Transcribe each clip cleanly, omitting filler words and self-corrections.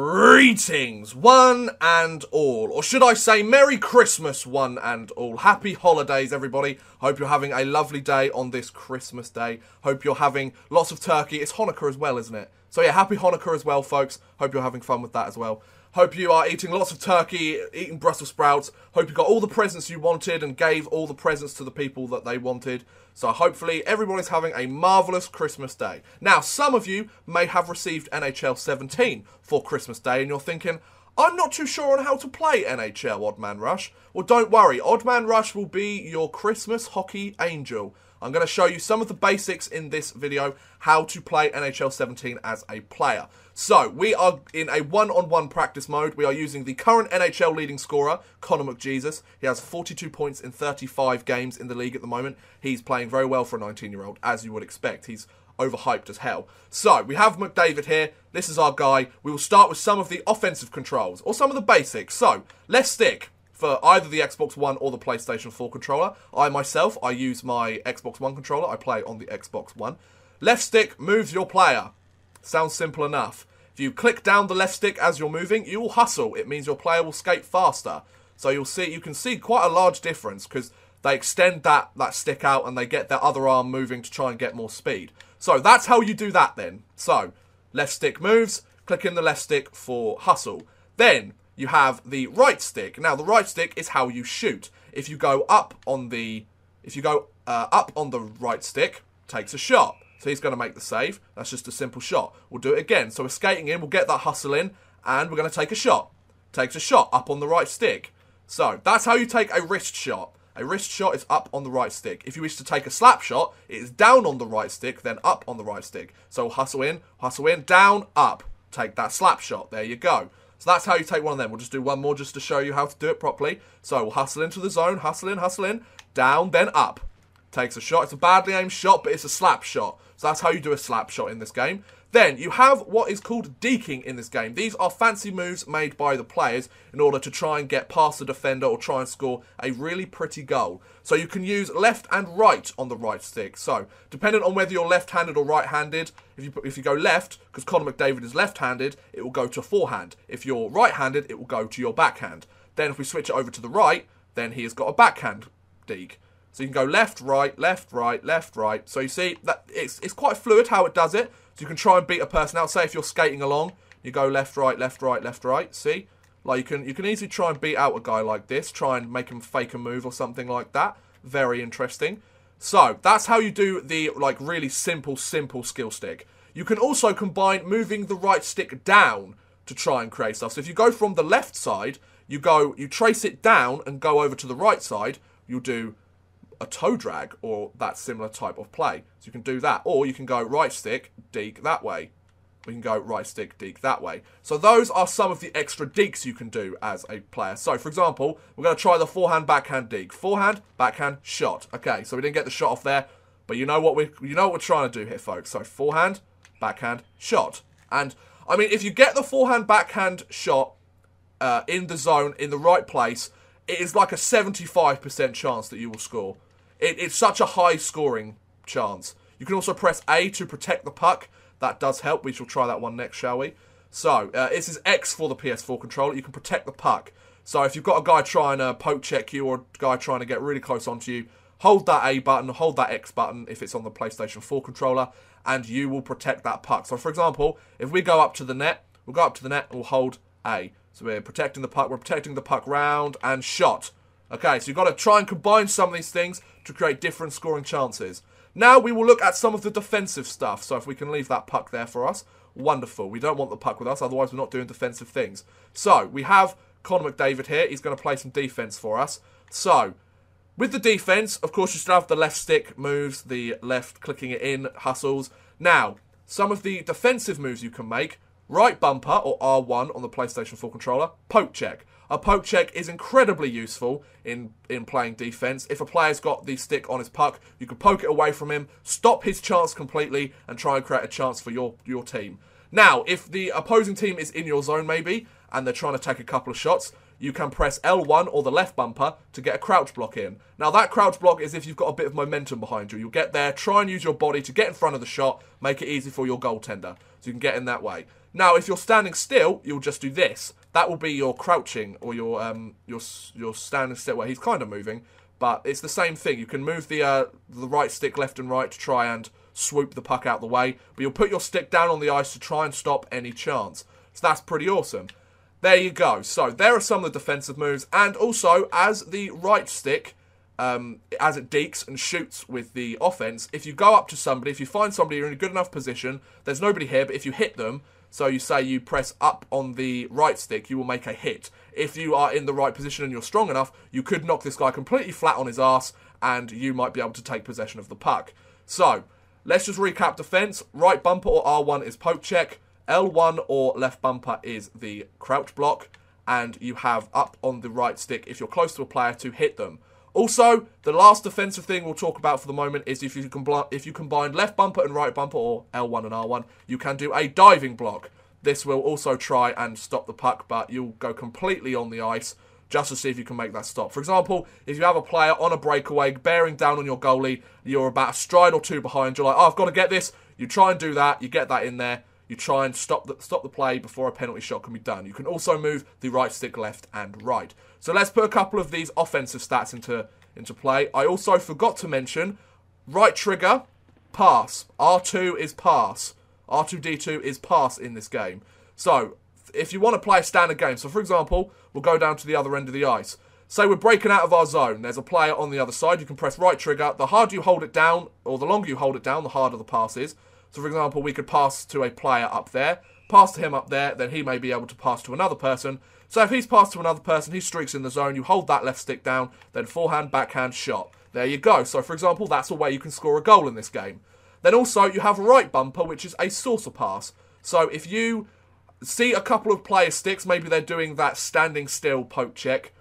Greetings, one and all. Or should I say, Merry Christmas, one and all. Happy holidays, everybody. Hope you're having a lovely day on this Christmas day. Hope you're having lots of turkey. It's Hanukkah as well, isn't it? So yeah, happy Hanukkah as well, folks. Hope you're having fun with that as well. Hope you are eating lots of turkey, eating Brussels sprouts. Hope you got all the presents you wanted and gave all the presents to the people that they wanted. So hopefully everybody's having a marvellous Christmas day. Now, some of you may have received NHL 17 for Christmas Day and you're thinking, I'm not too sure on how to play NHL Odd Man Rush. Well, don't worry. Odd Man Rush will be your Christmas hockey angel. I'm going to show you some of the basics in this video, how to play NHL 17 as a player. So, we are in a one-on-one practice mode. We are using the current NHL leading scorer, Connor McJesus. He has 42 points in 35 games in the league at the moment. He's playing very well for a 19-year-old, as you would expect. He's overhyped as hell. So, we have McDavid here. This is our guy. We will start with some of the offensive controls, or some of the basics. So, left stick for either the Xbox One or the PlayStation 4 controller. I use my Xbox One controller. I play on the Xbox One. Left stick moves your player. Sounds simple enough. If you click down the left stick as you're moving, you will hustle. It means your player will skate faster. So you can see quite a large difference because they extend that stick out and they get their other arm moving to try and get more speed. So that's how you do that then. So left stick moves, click in the left stick for hustle. Then you have the right stick. Now the right stick is how you shoot. If you go up on the right stick, takes a shot. So he's going to make the save. That's just a simple shot. We'll do it again. So we're skating in, we'll get that hustle in, and we're going to take a shot. Takes a shot up on the right stick. So that's how you take a wrist shot. A wrist shot is up on the right stick. If you wish to take a slap shot, it is down on the right stick, then up on the right stick. So hustle in, down, up. Take that slap shot. There you go. So that's how you take one of them. We'll just do one more just to show you how to do it properly. So we'll hustle into the zone, hustle in, down, then up. Takes a shot. It's a badly aimed shot, but it's a slap shot. So that's how you do a slap shot in this game. Then you have what is called deking in this game. These are fancy moves made by the players in order to try and get past the defender or try and score a really pretty goal. So you can use left and right on the right stick. So depending on whether you're left-handed or right-handed, if you go left, because Connor McDavid is left-handed, it will go to forehand. If you're right-handed, it will go to your backhand. Then if we switch it over to the right, then he has got a backhand deke. So you can go left, right, left, right, left, right. So you see that it's quite fluid how it does it. So you can try and beat a person out. Say if you're skating along, you go left, right, left, right, left, right. See? Like you can easily try and beat out a guy like this. Try and make him fake a move or something like that. Very interesting. So that's how you do the really simple skill stick. You can also combine moving the right stick down to try and create stuff. So if you go from the left side, you trace it down and go over to the right side, you'll do a toe drag or that similar type of play. So you can do that. Or you can go right stick, deke that way. We can go right stick, deke that way. So those are some of the extra dekes you can do as a player. So for example, we're going to try the forehand, backhand deke. Forehand, backhand, shot. Okay, so we didn't get the shot off there, but you know what we're trying to do here, folks. So forehand, backhand, shot. And I mean, if you get the forehand, backhand shot in the zone, in the right place, it is like a 75% chance that you will score. It's such a high scoring chance. You can also press A to protect the puck. That does help. We shall try that one next, shall we? So, this is X for the PS4 controller. You can protect the puck. So, if you've got a guy trying to poke check you or a guy trying to get really close onto you, hold that A button, hold that X button if it's on the PlayStation 4 controller, and you will protect that puck. So, for example, if we go up to the net, we'll go up to the net and we'll hold A. So, we're protecting the puck. We're protecting the puck round and shot. Okay, so you've got to try and combine some of these things to create different scoring chances. Now we will look at some of the defensive stuff. So if we can leave that puck there for us, wonderful. We don't want the puck with us, otherwise we're not doing defensive things. So we have Connor McDavid here. He's going to play some defense for us. So with the defense, of course, you still have the left stick moves, the left clicking it in, hustles. Now, some of the defensive moves you can make, right bumper or R1 on the PlayStation 4 controller, poke check. A poke check is incredibly useful in playing defense. If a player's got the stick on his puck, you can poke it away from him, stop his chance completely, and try and create a chance for your team. Now, if the opposing team is in your zone maybe, and they're trying to take a couple of shots, you can press L1 or the left bumper to get a crouch block in. Now that crouch block is if you've got a bit of momentum behind you. You'll get there, try and use your body to get in front of the shot, make it easy for your goaltender. So you can get in that way. Now if you're standing still, you'll just do this. That will be your crouching or your standing still where he's kind of moving. But it's the same thing. You can move the right stick left and right to try and swoop the puck out the way. But you'll put your stick down on the ice to try and stop any chance. So that's pretty awesome. There you go. So there are some of the defensive moves. And also, as the right stick, as it dekes and shoots with the offense, if you go up to somebody, if you find somebody you're in a good enough position, there's nobody here, but if you hit them, so you say you press up on the right stick, you will make a hit. If you are in the right position and you're strong enough, you could knock this guy completely flat on his ass, and you might be able to take possession of the puck. So, let's just recap defense. Right bumper or R1 is poke check. L1 or left bumper is the crouch block. And you have up on the right stick if you're close to a player to hit them. Also, the last defensive thing we'll talk about for the moment is if you combine left bumper and right bumper, or L1 and R1, you can do a diving block. This will also try and stop the puck, but you'll go completely on the ice just to see if you can make that stop. For example, if you have a player on a breakaway, bearing down on your goalie, you're about a stride or two behind, you're like, oh, I've got to get this. You try and do that, you get that in there. You try and stop the play before a penalty shot can be done. You can also move the right stick left and right. So let's put a couple of these offensive stats into play. I also forgot to mention right trigger, pass. R2 is pass. R2D2 is pass in this game. So if you want to play a standard game, so for example, we'll go down to the other end of the ice. Say we're breaking out of our zone. There's a player on the other side. You can press right trigger. The harder you hold it down, or the longer you hold it down, the harder the pass is. So, for example, we could pass to a player up there, pass to him up there, then he may be able to pass to another person. So, if he's passed to another person, he streaks in the zone, you hold that left stick down, then forehand, backhand, shot. There you go. So, for example, that's a way you can score a goal in this game. Then also, you have right bumper, which is a saucer pass. So, if you see a couple of player sticks, maybe they're doing that standing still poke check,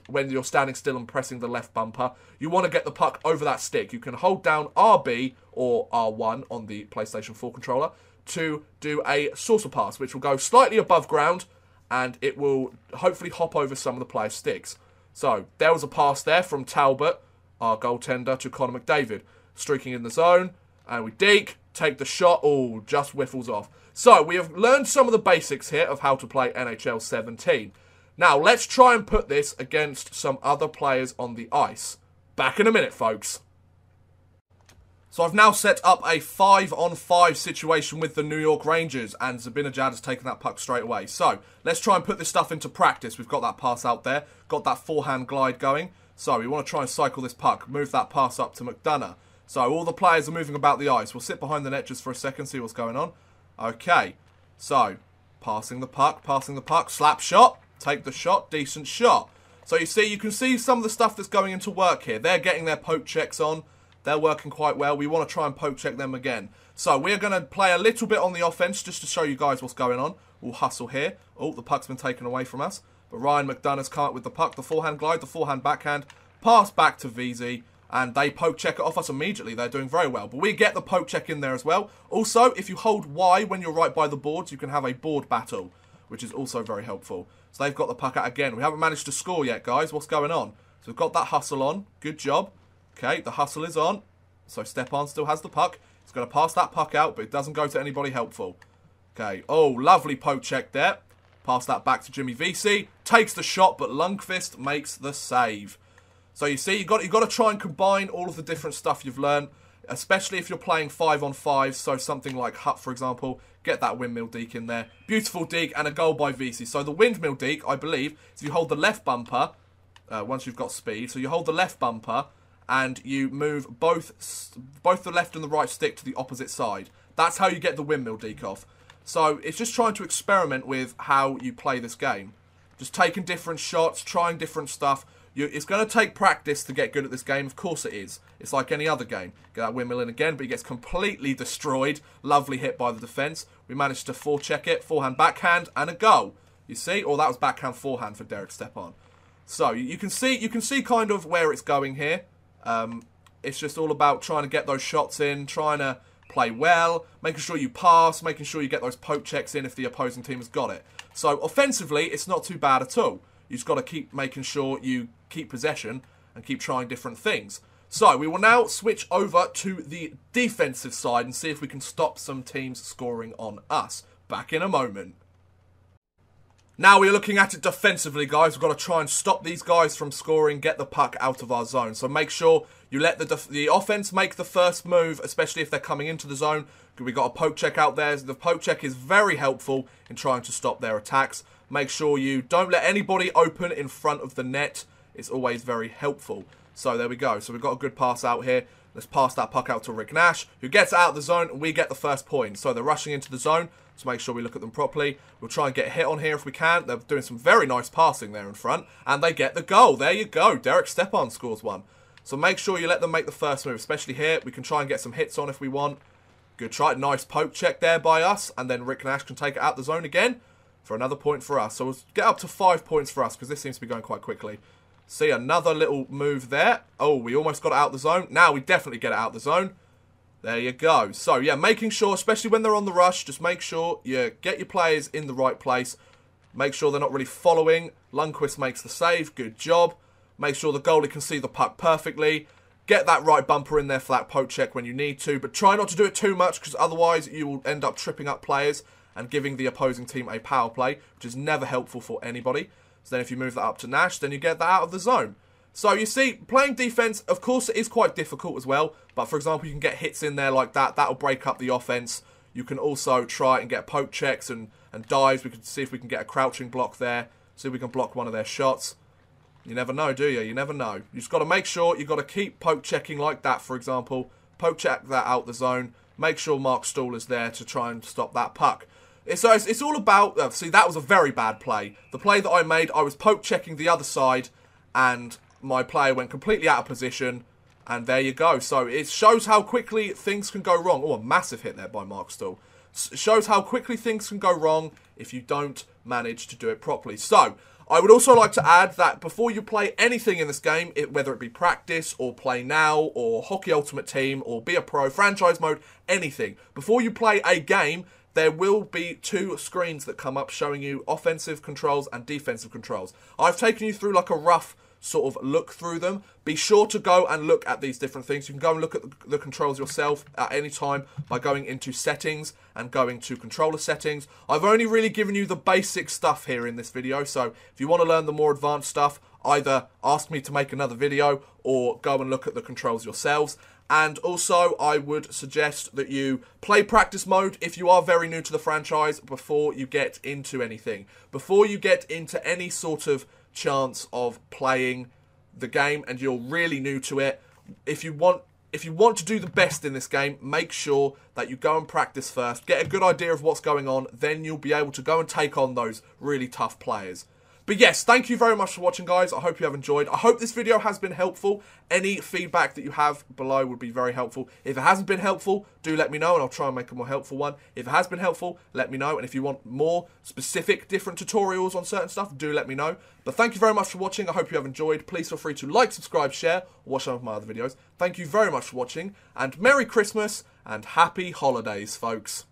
when you're standing still and pressing the left bumper, you want to get the puck over that stick. You can hold down RB or R1 on the PlayStation 4 controller to do a saucer pass, which will go slightly above ground, and it will hopefully hop over some of the player's sticks. So, there was a pass there from Talbot, our goaltender, to Connor McDavid. Streaking in the zone, and we deke, take the shot, oh, just whiffles off. So, we have learned some of the basics here of how to play NHL 17. Now, let's try and put this against some other players on the ice. Back in a minute, folks. So I've now set up a 5-on-5 situation with the New York Rangers, and Zabinajad has taken that puck straight away. So, let's try and put this stuff into practice. We've got that pass out there, got that forehand glide going. So, we want to try and cycle this puck, move that pass up to McDonough. So, all the players are moving about the ice. We'll sit behind the net just for a second, see what's going on. Okay, so, passing the puck, slap shot. Take the shot, decent shot. So you see, you can see some of the stuff that's going into work here. They're getting their poke checks on. They're working quite well. We want to try and poke check them again. So we're going to play a little bit on the offense just to show you guys what's going on. We'll hustle here. Oh, the puck's been taken away from us. But Ryan McDonough's come up with the puck. The forehand glide, the forehand backhand. Pass back to VZ. And they poke check it off us immediately. They're doing very well. But we get the poke check in there as well. Also, if you hold Y when you're right by the boards, you can have a board battle, which is also very helpful. So they've got the puck out again. We haven't managed to score yet, guys. What's going on? So we've got that hustle on. Good job. Okay, the hustle is on. So Stepan still has the puck. He's going to pass that puck out, but it doesn't go to anybody helpful. Okay, oh, lovely poke check there. Pass that back to Jimmy VC. Takes the shot, but Lundqvist makes the save. So you see, you've got to try and combine all of the different stuff you've learned, especially if you're playing 5-on-5. So something like Hut, for example. Get that windmill deke in there. Beautiful deke and a goal by VC. So the windmill deke, I believe, is you hold the left bumper once you've got speed. So you hold the left bumper and you move both the left and the right stick to the opposite side. That's how you get the windmill deke off. So it's just trying to experiment with how you play this game. Just taking different shots, trying different stuff. It's going to take practice to get good at this game. Of course it is. It's like any other game. Get that windmill in again, but he gets completely destroyed. Lovely hit by the defence. We managed to forecheck it. Forehand, backhand, and a goal. You see? Or that was backhand, forehand for Derek Stepan. So you can see kind of where it's going here. It's just all about trying to get those shots in, trying to play well, making sure you pass, making sure you get those poke checks in if the opposing team has got it. So offensively, it's not too bad at all. You just got to keep making sure you keep possession and keep trying different things. So we will now switch over to the defensive side and see if we can stop some teams scoring on us. Back in a moment. Now we're looking at it defensively, guys. We've got to try and stop these guys from scoring, get the puck out of our zone. So make sure you let the offense make the first move, especially if they're coming into the zone. We've got a poke check out there. The poke check is very helpful in trying to stop their attacks. Make sure you don't let anybody open in front of the net. It's always very helpful. So there we go. So we've got a good pass out here. Let's pass that puck out to Rick Nash, who gets out of the zone, and we get the first point. So they're rushing into the zone, so make sure we look at them properly. We'll try and get a hit on here if we can. They're doing some very nice passing there in front, and they get the goal. There you go. Derek Stepan scores one. So make sure you let them make the first move, especially here. We can try and get some hits on if we want. Good try. Nice poke check there by us, and then Rick Nash can take it out the zone again for another point for us. So we'll get up to 5 points for us, because this seems to be going quite quickly. See, another little move there. Oh, we almost got it out the zone. Now we definitely get it out the zone. There you go. So, yeah, making sure, especially when they're on the rush, just make sure you get your players in the right place. Make sure they're not really following. Lundqvist makes the save. Good job. Make sure the goalie can see the puck perfectly. Get that right bumper in there for that poke check when you need to. But try not to do it too much, because otherwise you will end up tripping up players and giving the opposing team a power play, which is never helpful for anybody. So then if you move that up to Nash, then you get that out of the zone. So you see, playing defense, of course, it is quite difficult as well. But for example, you can get hits in there like that. That'll break up the offense. You can also try and get poke checks and dives. We can see if we can get a crouching block there. See if we can block one of their shots. You never know, do you? You never know. You just got to make sure you've got to keep poke checking like that, for example. Poke check that out the zone. Make sure Mark Stahl is there to try and stop that puck. So it's all about... see, that was a very bad play. The play that I made, I was poke checking the other side, and my player went completely out of position, and there you go. So it shows how quickly things can go wrong. Oh, a massive hit there by Mark Stahl. It shows how quickly things can go wrong if you don't manage to do it properly. So I would also like to add that before you play anything in this game, whether it be practice or play now or Hockey Ultimate Team or be a pro, franchise mode, anything, before you play a game, there will be 2 screens that come up showing you offensive controls and defensive controls. I've taken you through like a rough sort of look through them. Be sure to go and look at these different things. You can go and look at the controls yourself at any time by going into settings and going to controller settings. I've only really given you the basic stuff here in this video, so if you want to learn the more advanced stuff, either ask me to make another video or go and look at the controls yourselves. And also, I would suggest that you play practice mode if you are very new to the franchise before you get into anything. Before you get into any sort of chance of playing the game and you're really new to it, if you want to do the best in this game, make sure that you go and practice first. Get a good idea of what's going on, then you'll be able to go and take on those really tough players. But yes, thank you very much for watching, guys. I hope you have enjoyed. I hope this video has been helpful. Any feedback that you have below would be very helpful. If it hasn't been helpful, do let me know, and I'll try and make a more helpful one. If it has been helpful, let me know. And if you want more specific, different tutorials on certain stuff, do let me know. But thank you very much for watching. I hope you have enjoyed. Please feel free to like, subscribe, share, or watch some of my other videos. Thank you very much for watching, and Merry Christmas, and Happy Holidays, folks.